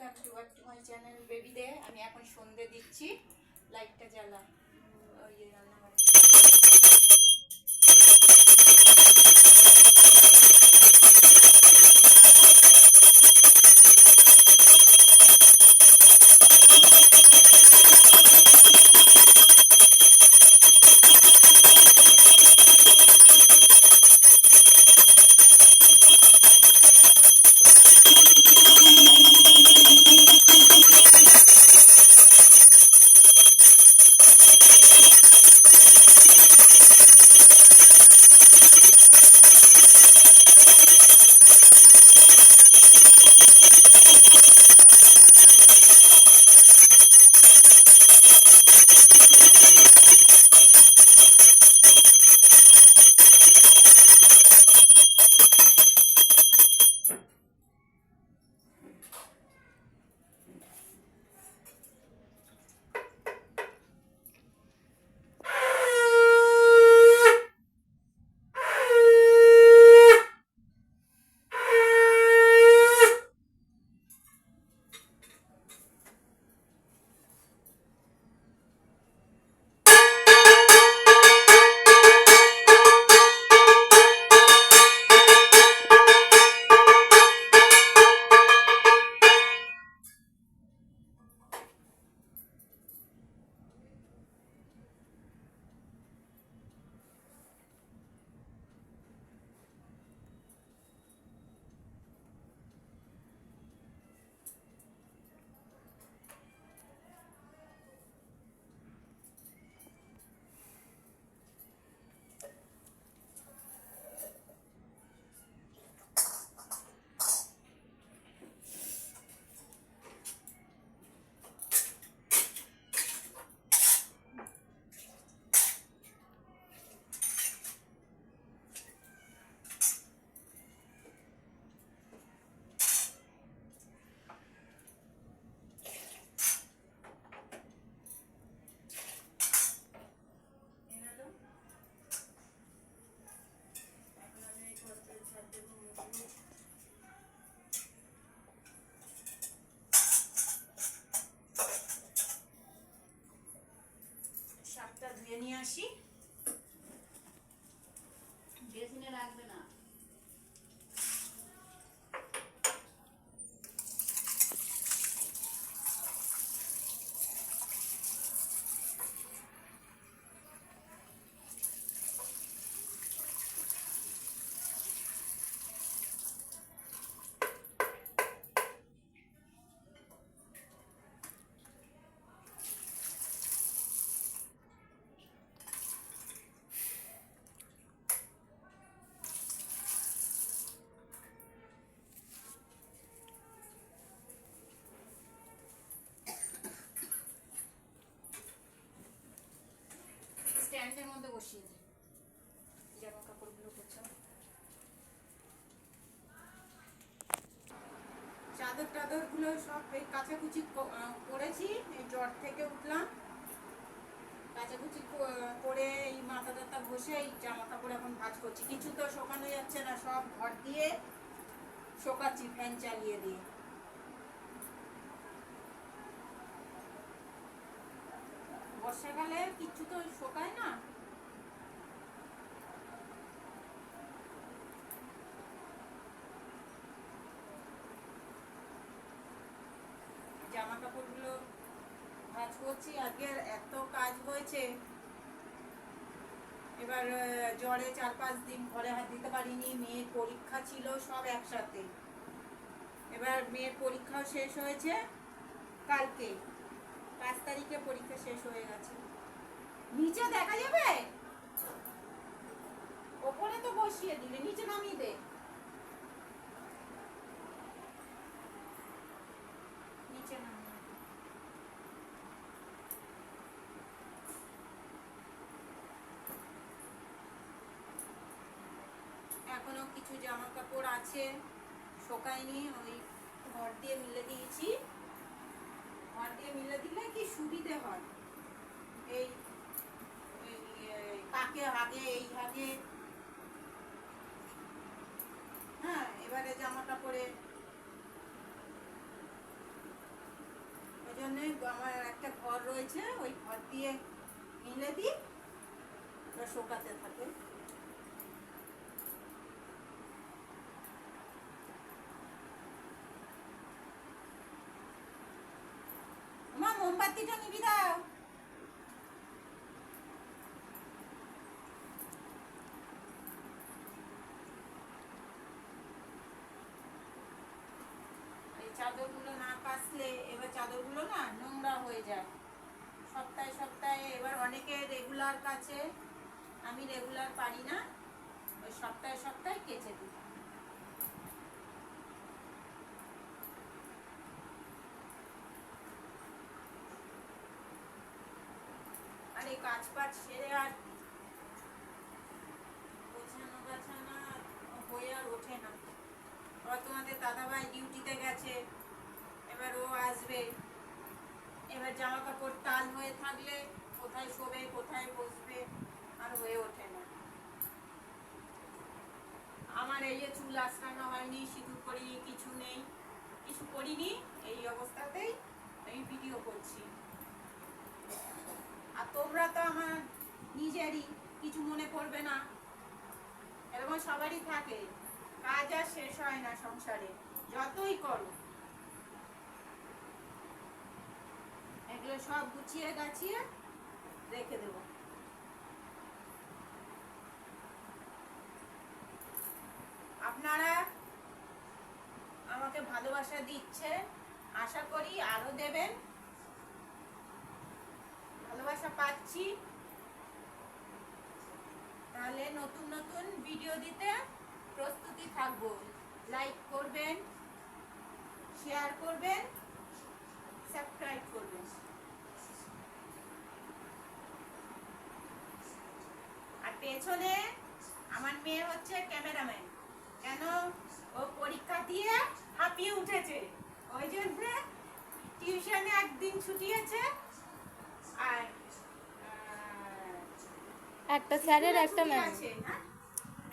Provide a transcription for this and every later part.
Welcome to back to my channel baby দে। আমি এখন সন্ধে দিচ্ছি, লাইটটা জ্বালা ওই রান্নাঘরে। শাকটা ধুয়ে নিয়ে আসি, বেসিনে রাখবে না। স্ট্যান্ডের মধ্যে বসিয়ে দিই জামা কাপড়গুলো গোছাও। চাদর টাদর গুলো সব এই কাচাকুচি করেছি। এই জ্বর থেকে উঠলাম, কাচাকুচি করে এই মাথা টাথা ঘষে এই জামা কাপড় এখন ভাঁজ করছি। কিছু তো শোকানো যাচ্ছে না, সব ঘর দিয়ে শোকাচ্ছি ফ্যান চালিয়ে দিয়ে। বর্ষাকালে কিছু তো শোকায় না। জামা কাপড়গুলো ভাঁজ করছি। আজকে এত কাজ হয়েছে, এবার জ্বরে 4-5 দিন ঘরে হাত দিতে পারিনি। মেয়ের পরীক্ষা ছিল সব একসাথে। এবার মেয়ের পরীক্ষাও শেষ হয়েছে কালকে, 5 তারিখে পরীক্ষা শেষ হয়ে গেছে। নিচে দেখা যাবে, ওপরে তো বসিয়ে দিলে, নিচে নামিয়ে দে। নিচে নামিয়ে এখনো কিছু জামা কাপড় আছে শোকায়নি, ওই ঘর দিয়ে মিলে দিয়েছি। ঘর দিয়ে মিলে দিলে কি সুবিধে হয়, এই কাকে আগে এই আগে। হ্যাঁ, এবারে জামা কাপড়ে জন্যে আমার একটা ঘর রয়েছে, ওই ঘর দিয়ে মিলে দিই, ওটা শোকাতে থাকে। আমার মোমবাতিটা নিবি দাও। চাদরগুলো না কাচলে এবার চাদরগুলো না নোংরা হয়ে যায় সপ্তাহে সপ্তাহে। এবার অনেকে রেগুলার কাছে, আমি রেগুলার পারি না, ওই সপ্তাহে সপ্তাহে কেচে দিই। আর এই কাজ পাট সেরে আর গোছানো গাছানো হয়ে আর ওঠে না। আবার তোমাদের দাদাভাই ডিউটিতে গেছে, এবার ও আসবে, এবার জামা কাপড় টাল হয়ে থাকলে কোথায় শোবে কোথায় বসবে আর হয়ে ওঠে না। আমার এই যে চুল আঁচড়ানো হয়নি, সিঁদুর করিনি, কিছু নেই, কিছু করিনি, এই অবস্থাতেই আমি ভিডিও করছি। আর তোমরা তো আমার নিজেরই, কিছু মনে করবে না, এরকম সবারই থাকে, কাজ আর শেষ হয় না সংসারে যতই করো। এগুলো সব গুছিয়ে গাছিয়ে রেখে দেব। আপনারা আমাকে ভালোবাসা দিচ্ছে, আশা করি আরো দেবেন, ভালোবাসা পাচ্ছি, তাহলে নতুন নতুন ভিডিও দিতে প্রস্তুতি থাকবো। লাইক করবেন, শেয়ার করবেন, সাবস্ক্রাইব করবেন। আর পেছনে আমার মেয়ে হচ্ছে ক্যামেরাম্যান, কেন ও পরীক্ষা দিয়ে হাঁপিয়ে উঠেছে, ওই জন্য টিউশনে একদিন ছুটিয়েছে। আর একটা স্যারের একটা ম্যাম, হ্যাঁ,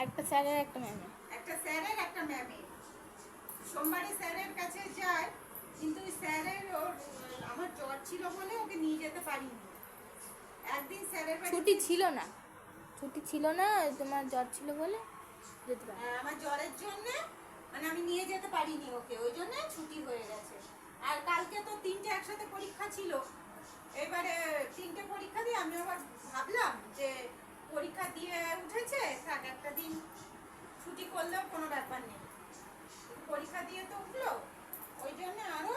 একটা স্যারের একটা ম্যাম, একটা স্যারের একটা ম্যামের। সোমবারে স্যারের কাছে যায়, কিন্তু স্যারের ওর আমার জ্বর ছিল বলে ওকে নিয়ে যেতে পারিনি। একদিন স্যারের ছুটি ছিল না, ছুটি ছিল না, তোমার জ্বর ছিল বলে যেতে পারি। আমার জ্বরের জন্য মানে আমি নিয়ে যেতে পারিনি ওকে, ওই জন্য ছুটি হয়ে গেছে। আর কালকে তো 3টে একসাথে পরীক্ষা ছিল, এবারে 3টে পরীক্ষা দিয়ে আমি আবার ভাবলাম যে পরীক্ষা দিয়ে উঠেছে, থাক একটা দিন ছুটি করলেও কোনো ব্যাপার নেই, পরীক্ষা দিয়ে তো উঠলো, ওই জন্য আরো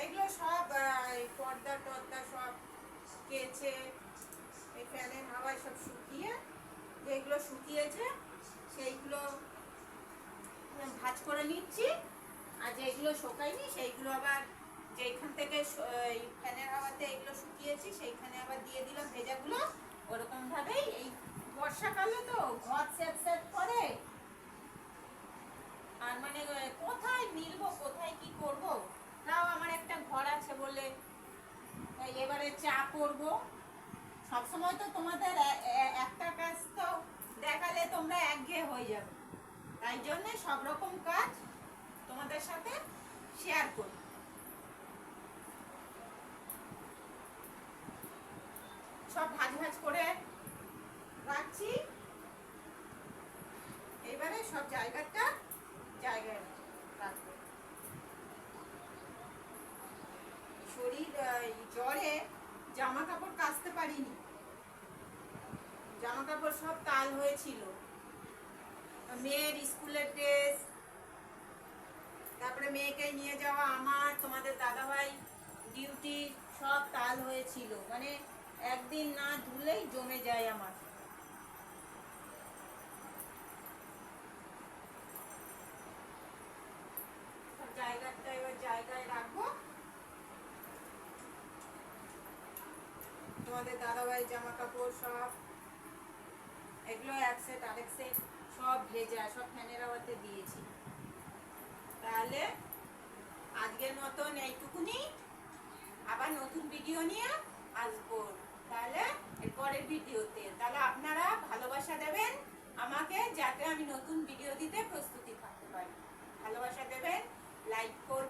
এগুলো সব পর্দা টর্দা সব কেচে এই ফ্যানের হাওয়ায় সব শুকিয়ে, যেগুলো শুকিয়েছে সেইগুলো ভাঁজ করে নিচ্ছি, আর যেগুলো শুকায়নি সেইগুলো আবার যেখান থেকে ফ্যানের হাওয়াতে এগুলো শুকিয়েছি সেইখানে আবার দিয়ে দিলাম ভেজাগুলো। ওরকম ভাবেই এই বর্ষাকালে তো ঘর সেট সেট করে, আর মানে কোথায় মিলবো কোথায় কি করব। তাও আমার একটা ঘর আছে বলে এবারে চা করব। সবসময় তো তোমাদের একটা কাজ তো দেখালে তোমরা একঘেয়ে হয়ে যাবে, তাই জন্য সব রকম কাজ তোমাদের সাথে শেয়ার করি। সব ভাজ ভাজ করে রাখছি, এবারে সব জায়গাটা জায়গায় রাখবো। শরীর জ্বরে জামা কাপড় কাচতে পারিনি, জামা কাপড় সব তাল হয়েছিল, মেয়ের স্কুলের ড্রেস, তারপরে মেয়েকে নিয়ে যাওয়া আমার, তোমাদের দাদাভাই ডিউটি, সব তাল হয়েছিল, মানে একদিন না ধুলেই জমে যায় আমার। জায়গাটা এবার জায়গায় রাখবো। তোমাদের দাদাভাই জামা কাপড় সব এগুলো এক সেট আরেক সেট সব ভেজা, সব ফ্যানের হাওয়াতে দিয়েছি। তাহলে আজকের মতন এইটুকুনি, আবার নতুন ভিডিও নিয়ে আসবো তাহলে এর পরের ভিডিওতে। তাহলে আপনারা ভালোবাসা দেবেন আমাকে, যাতে আমি নতুন ভিডিও দিতে প্রস্তুতি থাকতে পারি। ভালোবাসা দেবেন, লাইক করবেন।